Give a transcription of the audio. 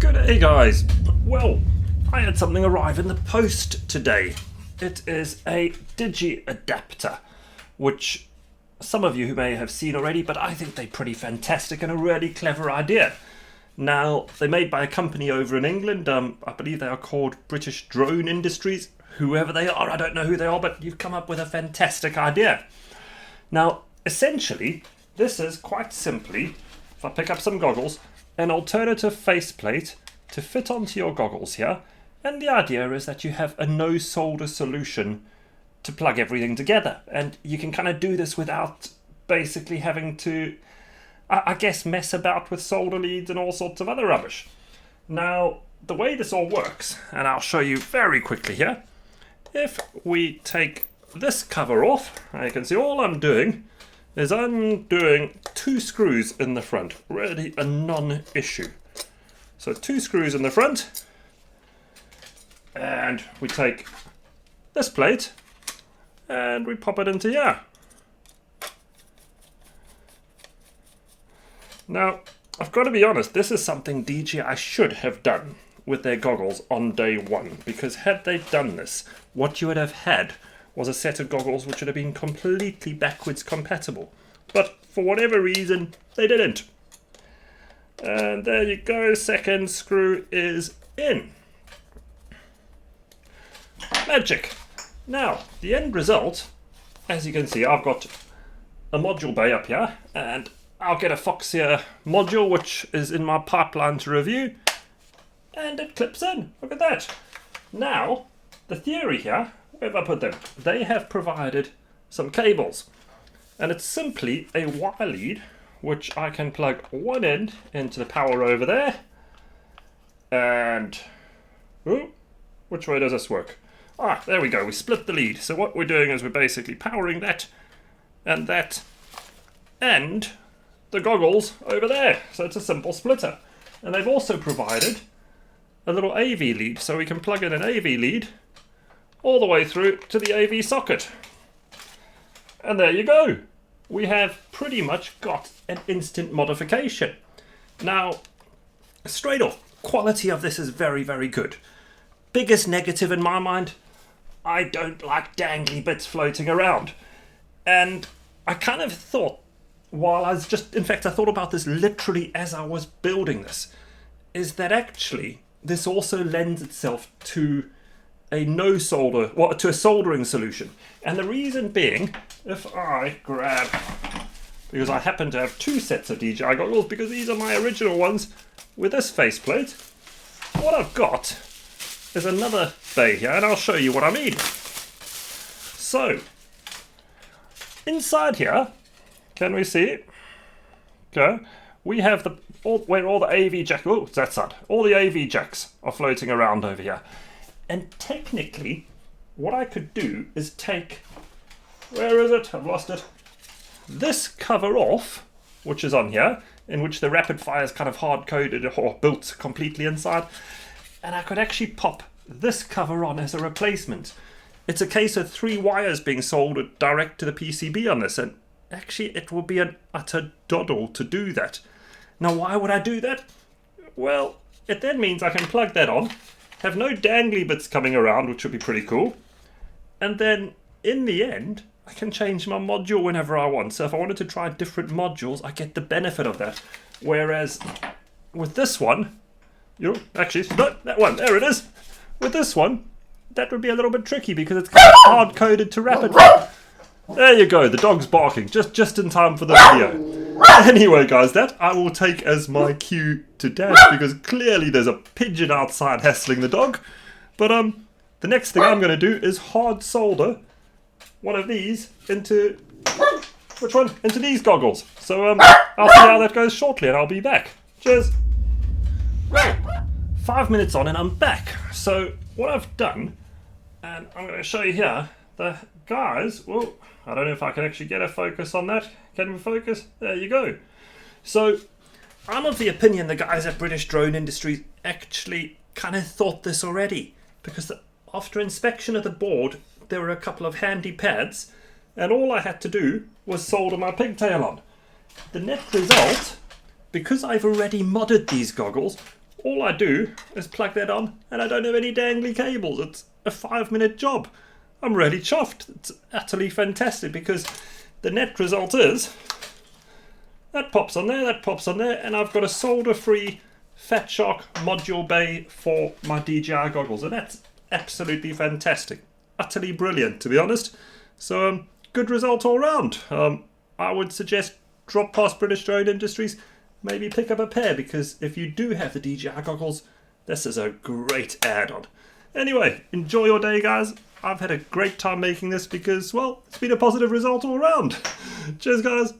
G'day guys! Well, I had something arrive in the post today. It is a Djidapter, which some of you who may have seen already, but I think they're pretty fantastic and a really clever idea. Now, they're made by a company over in England. I believe they are called British Drone Industries. Whoever they are, I don't know who they are, but you've come up with a fantastic idea. Now, essentially, this is quite simply, if I pick up some goggles, an alternative faceplate to fit onto your goggles here. And the idea is that you have a no solder solution to plug everything together. And you can kind of do this without basically having to, I guess, mess about with solder leads and all sorts of other rubbish. Now, the way this all works, and I'll show you very quickly here, if we take this cover off, you can see all I'm doing is undoing 2 screws in the front. Really a non-issue. So 2 screws in the front, and we take this plate and we pop it into here. Now, I've got to be honest, this is something DJI should have done with their goggles on day one, because had they done this, what you would have had was a set of goggles which would have been completely backwards compatible. But for whatever reason, they didn't. And there you go, second screw is in. Magic. Now, the end result, as you can see, I've got a module bay up here, and I'll get a Foxeer module which is in my pipeline to review, and it clips in. Look at that. Now, the theory here, where have I put them? They have provided some cables, and it's simply a wire lead which I can plug one end into the power over there, and which way does this work? There we go, we split the lead. So what we're doing is we're basically powering that and that and the goggles over there. So it's a simple splitter. And they've also provided a little AV lead, so we can plug in an AV lead all the way through to the AV socket. And there you go. We have pretty much got an instant modification. Now, straight off, quality of this is very, very good. Biggest negative in my mind, I don't like dangly bits floating around. And I kind of thought, while I was just, in fact, I thought about this literally as I was building this, is that actually this also lends itself to a no solder, well, to a soldering solution. And the reason being, if I grab, because I happen to have 2 sets of DJI goggles, because these are my original ones with this faceplate, what I've got is another bay here, and I'll show you what I mean. So, inside here, can we see? Okay, we have where all the AV jacks, oh, it's that side, all the AV jacks are floating around over here. And technically, what I could do is take, where is it? I've lost it. This cover off, which is on here, in which the rapid fire is kind of hard-coded or built completely inside, and I could actually pop this cover on as a replacement. It's a case of 3 wires being soldered direct to the PCB on this, and actually it would be an utter doddle to do that. Now, why would I do that? Well, it then means I can plug that on, have no dangly bits coming around, which would be pretty cool. And then, in the end, I can change my module whenever I want. So if I wanted to try different modules, I get the benefit of that. Whereas, with this one, actually, no, that one, there it is. With this one, that would be a little bit tricky because it's kind of hard-coded to rapid fire. There you go, the dog's barking, just in time for the video. Anyway, guys, that I will take as my cue to dash, because clearly there's a pigeon outside hassling the dog. But the next thing I'm going to do is hard solder one of these into, which one? Into these goggles. So I'll see how that goes shortly, and I'll be back. Cheers. Right, 5 minutes on and I'm back. So what I've done, and I'm going to show you here, the guys, well, I don't know if I can actually get a focus on that. Can we focus? There you go. So I'm of the opinion the guys at British Drone Industries actually kind of thought this already, because after inspection of the board, there were a couple of handy pads, and all I had to do was solder my pigtail on. The net result, because I've already modded these goggles, All I do is plug that on and I don't have any dangly cables. It's a 5-minute job. I'm really chuffed. It's utterly fantastic because the net result is that pops on there, that pops on there, and I've got a solder-free Fatfark module bay for my DJI goggles, and that's absolutely fantastic. Utterly brilliant, to be honest. So, good result all round. I would suggest drop past British Drone Industries, maybe pick up a pair, because if you do have the DJI goggles, this is a great add-on. Anyway, enjoy your day, guys. I've had a great time making this because, well, it's been a positive result all round. Cheers, guys.